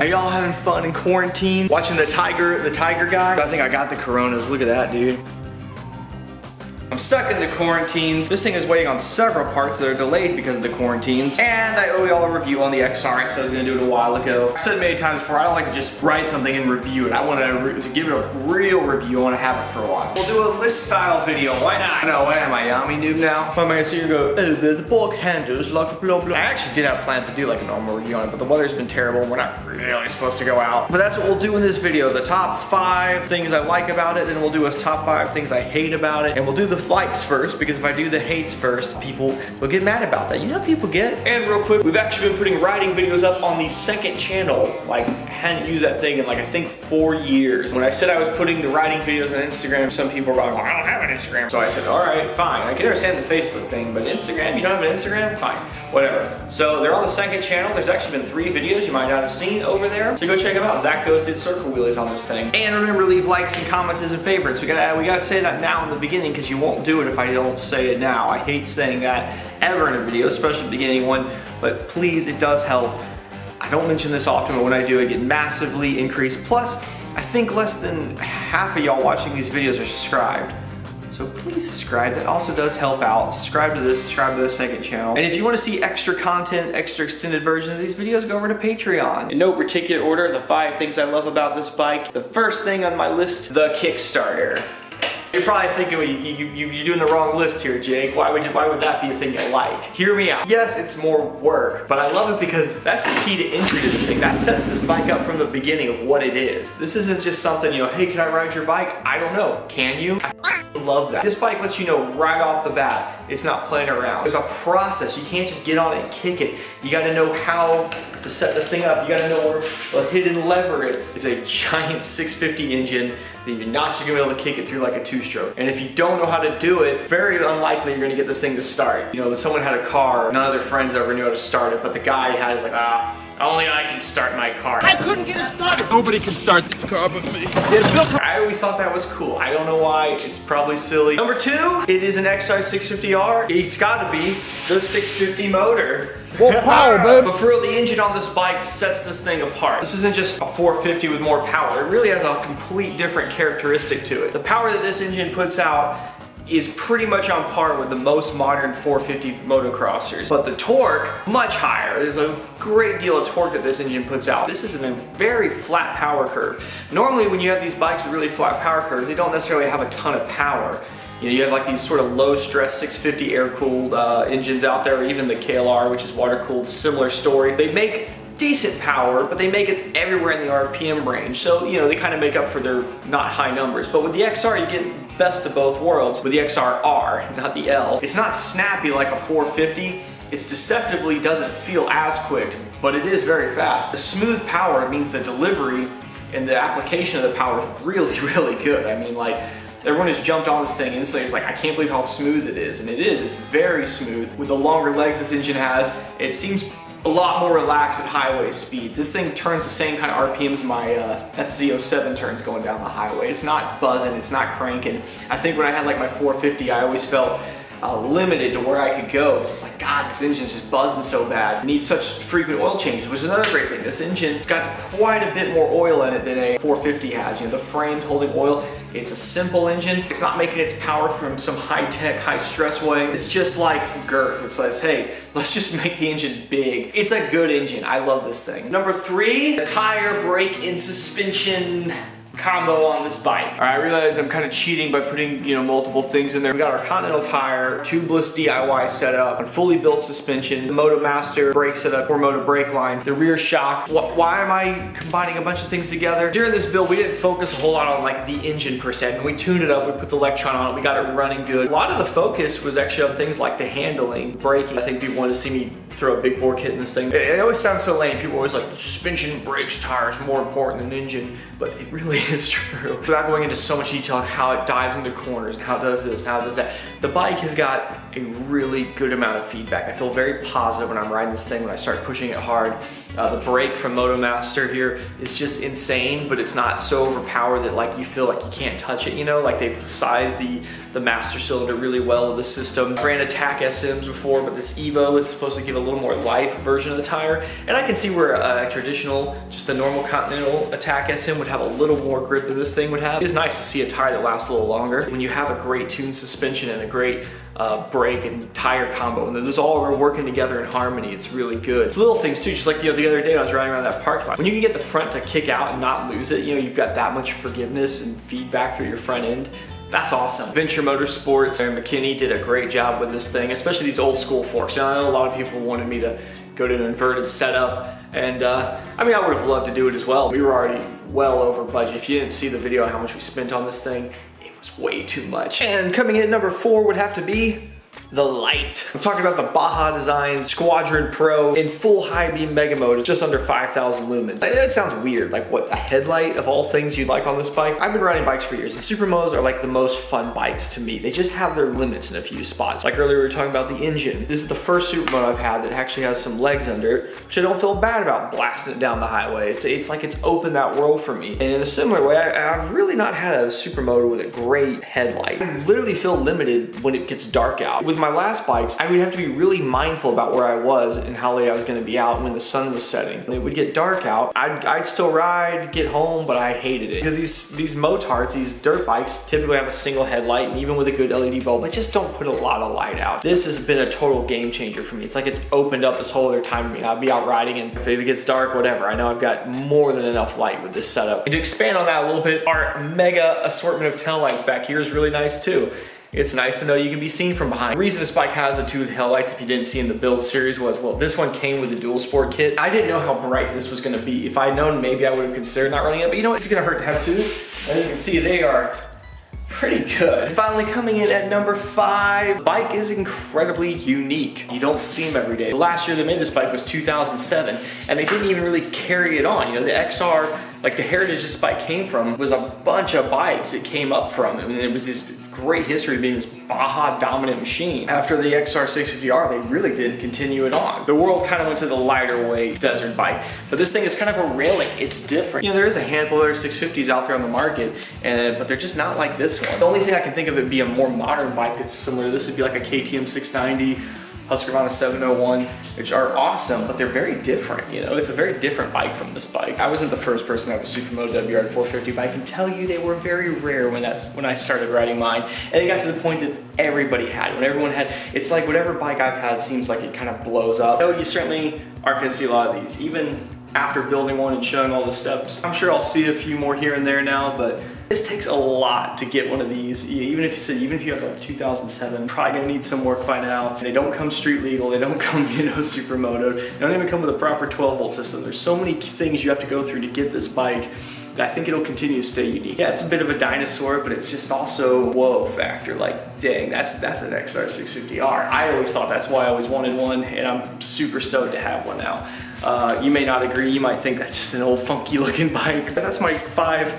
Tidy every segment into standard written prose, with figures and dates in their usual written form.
Are y'all having fun in quarantine? Watching the tiger guy? I think I got the coronas. Look at that, dude. I'm stuck in the quarantines. This thing is waiting on several parts that are delayed because of the quarantines. And I owe y'all a review on the XR. I said I was gonna do it a while ago. I've said it many times before, I don't like to just write something and review it. I want to give it a real review. I want to have it for a while. We'll do a list style video. Why not? I know, what am I, Yami noob now? Why am I gonna sit here and go, oh, the bulk handles like blah blah. I actually did have plans to do like a normal review on it, but the weather's been terrible. We're not really supposed to go out. But that's what we'll do in this video. The top 5 things I like about it, then we'll do a top 5 things I hate about it. And we'll do the likes first, because if I do the hates first, people will get mad about that. You know how people get? And real quick, we've actually been putting riding videos up on the second channel. Like, I hadn't used that thing in like, I think 4 years. When I said I was putting the riding videos on Instagram, some people were like, well, I don't have an Instagram. So I said, all right, fine. I can understand the Facebook thing, but Instagram, you don't have an Instagram? Fine, whatever. So they're on the second channel. There's actually been 3 videos you might not have seen over there. So go check them out. Zach Goes did circle wheelies on this thing. And remember to leave likes and comments and favorites. We gotta say that now in the beginning, because you won't do it if I don't say it now. I hate saying that ever in a video, especially the beginning one, but please, it does help. I don't mention this often, but when I do, I get massively increased. Plus, I think less than half of y'all watching these videos are subscribed. So please subscribe, that also does help out. Subscribe to this, subscribe to the second channel. And if you want to see extra content, extra extended versions of these videos, go over to Patreon. In no particular order, the 5 things I love about this bike. The first thing on my list, the Kickstarter. You're probably thinking, well, you're doing the wrong list here, Jake. Why would that be a thing you like? Hear me out. Yes, it's more work, but I love it because that's the key to entry to this thing. That sets this bike up from the beginning of what it is. This isn't just something, you know, hey, can I ride your bike? I don't know. Can you? I love that. This bike lets you know right off the bat, it's not playing around. There's a process. You can't just get on it and kick it. You gotta know how to set this thing up. You gotta know where the hidden lever is. It's a giant 650 engine that you're not just gonna be able to kick it through like a 2-stroke. And if you don't know how to do it, very unlikely you're gonna get this thing to start. You know, when someone had a car, none of their friends ever knew how to start it, but the guy had like, only I can start my car. I couldn't get it started. Nobody can start this car but me. I always thought that was cool. I don't know why, it's probably silly. Number 2, it is an XR650R. It's gotta be the 650 motor. Well, power, babe. But for real, the engine on this bike sets this thing apart. This isn't just a 450 with more power. It really has a complete different characteristic to it. The power that this engine puts out is pretty much on par with the most modern 450 motocrossers. But the torque, much higher. There's a great deal of torque that this engine puts out. This is a very flat power curve. Normally when you have these bikes with really flat power curves, they don't necessarily have a ton of power. You know, you have like these sort of low stress 650 air-cooled engines out there, or even the KLR, which is water-cooled, similar story. They make decent power, but they make it everywhere in the RPM range. So, you know, they kind of make up for their not high numbers. But with the XR, you get best of both worlds. With the XR-R, not the L, it's not snappy like a 450. It's deceptively doesn't feel as quick, but it is very fast. The smooth power means the delivery and the application of the power is really, really good. I mean, like, everyone has jumped on this thing and it's like, I can't believe how smooth it is. And it is, it's very smooth. With the longer legs this engine has, it seems a lot more relaxed at highway speeds. This thing turns the same kind of RPMs my FZ07 turns going down the highway. It's not buzzing, it's not cranking. I think when I had like my 450, I always felt limited to where I could go. It's just like, God, this engine's just buzzing so bad. It needs such frequent oil changes, which is another great thing. This engine's got quite a bit more oil in it than a 450 has. You know, the frame's holding oil. It's a simple engine. It's not making its power from some high-tech, high-stress way. It's just like girth. It's like, hey, let's just make the engine big. It's a good engine. I love this thing. Number 3, the tire, brake, and suspension combo on this bike. All right, I realize I'm kind of cheating by putting, you know, multiple things in there. We got our Continental tire, tubeless DIY setup, a fully built suspension, the MotoMaster brake setup, or Moto brake lines, the rear shock. Why am I combining a bunch of things together? During this build, we didn't focus a whole lot on like the engine per se. And we tuned it up, we put the Electron on it, we got it running good. A lot of the focus was actually on things like the handling, braking. I think people wanted to see me throw a big bore kit in this thing. It always sounds so lame. People are always like, suspension, brakes, tires, more important than engine, but it really is true. Without going into so much detail on how it dives into corners and how it does this, how it does that, the bike has got a really good amount of feedback. I feel very positive when I'm riding this thing, when I start pushing it hard. The brake from MotoMaster here is just insane, but it's not so overpowered that like you feel like you can't touch it, you know? Like they've sized the master cylinder really well with the system. I ran Attack SMs before, but this Evo is supposed to give a little more life version of the tire. And I can see where a traditional, just the normal Continental Attack SM would have a little more grip than this thing would have. It's nice to see a tire that lasts a little longer. When you have a great tuned suspension and a great brake and tire combo, and those all are working together in harmony, it's really good. It's little things too, just like the other day I was riding around that parking lot. When you can get the front to kick out and not lose it, you've got that much forgiveness and feedback through your front end. That's awesome. Venture Motorsports and McKinney did a great job with this thing, especially these old school forks. I know a lot of people wanted me to go to an inverted setup, and I mean, I would have loved to do it as well. We were already well over budget. If you didn't see the video on how much we spent on this thing, it was way too much. And coming in at number 4 would have to be the Light. I'm talking about the Baja Design Squadron Pro in full high beam mega mode. It's just under 5,000 lumens. That sounds weird, like what, a headlight of all things you'd like on this bike? I've been riding bikes for years. The Supermotos are like the most fun bikes to me. They just have their limits in a few spots. Like earlier we were talking about the engine. This is the first Supermoto I've had that actually has some legs under it, which I don't feel bad about blasting it down the highway. It's like it's opened that world for me. And in a similar way, I've really not had a Supermoto with a great headlight. I literally feel limited when it gets dark out. With my last bikes, I would have to be really mindful about where I was and how late I was going to be out when the sun was setting. When it would get dark out, I'd still ride, get home, but I hated it. Because these motards, these dirt bikes, typically have a single headlight, and even with a good LED bulb, they just don't put a lot of light out. This has been a total game changer for me. It's like it's opened up this whole other time for me. I'll be out riding, and if it gets dark, whatever, I know I've got more than enough light with this setup. And to expand on that a little bit, our mega assortment of taillights back here is really nice too. It's nice to know you can be seen from behind. The reason this bike has the 2 headlights, if you didn't see in the build series, was, well, this one came with the dual sport kit. I didn't know how bright this was gonna be. If I'd known, maybe I would have considered not running it, but you know what, it's gonna hurt to have 2. As you can see, they are pretty good. Finally coming in at number 5, the bike is incredibly unique. You don't see them every day. The last year they made this bike was 2007, and they didn't even really carry it on. The XR, like the heritage this bike came from, was a bunch of bikes it came up from. I mean, it was this great history of being this Baja dominant machine. After the XR650R, they really did continue it on. The world kind of went to the lighter weight desert bike, but this thing is kind of a relic. It's different. There is a handful of other 650s out there on the market, but they're just not like this one. The only thing I can think of it be a more modern bike that's similar to this would be like a KTM 690, Husqvarna 701, which are awesome, but they're very different, It's a very different bike from this bike. I wasn't the first person to have a Supermoto WR 450, but I can tell you they were very rare when I started riding mine. And it got to the point that everybody had it. When everyone had, it's like whatever bike I've had seems like it kind of blows up. No, you certainly aren't gonna see a lot of these, even after building one and showing all the steps. I'm sure I'll see a few more here and there now, but this takes a lot to get one of these. Even if you have like 2007, probably gonna need some work by now. They don't come street legal. They don't come, Supermoto. They don't even come with a proper 12-volt system. There's so many things you have to go through to get this bike. I think it'll continue to stay unique. Yeah, it's a bit of a dinosaur, but it's just also whoa factor. Like, dang, that's an XR650R. I always thought that's why I always wanted one, and I'm super stoked to have one now. You may not agree. You might think that's just an old funky looking bike. That's my 5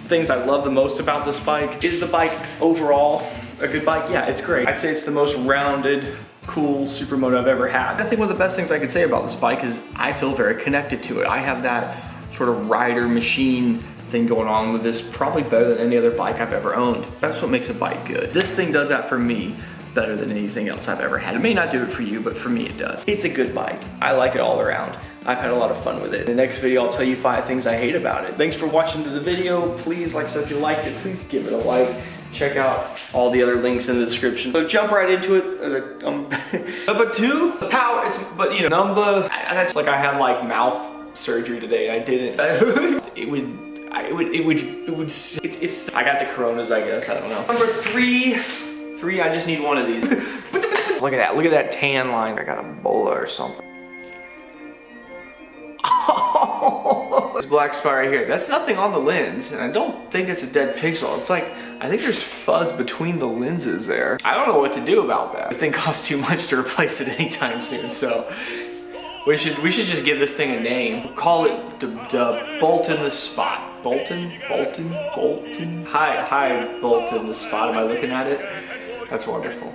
things I love the most about this bike. Is the bike overall a good bike? Yeah, it's great. I'd say it's the most rounded, cool Supermoto I've ever had. I think one of the best things I could say about this bike is I feel very connected to it. I have that sort of rider machine thing going on with this probably better than any other bike I've ever owned. That's what makes a bike good. This thing does that for me better than anything else I've ever had. It may not do it for you, but for me it does. It's a good bike. I like it all around. I've had a lot of fun with it. In the next video, I'll tell you 5 things I hate about it. Thanks for watching the video. Please, like I said, if you liked it, please give it a like. Check out all the other links in the description. So jump right into it. Number 2, the power. That's like I had like mouth surgery today and I didn't. I got the coronas, I guess, I don't know. Number 3, I just need one of these. Look at that tan line. I got Ebola or something. This black spot right here, that's nothing on the lens, and I don't think it's a dead pixel. It's like, I think there's fuzz between the lenses there. I don't know what to do about that. This thing costs too much to replace it anytime soon, so We should just give this thing a name. Call it the Bolton the Spot. Bolton? Hi Bolton the Spot. Am I looking at it? That's wonderful.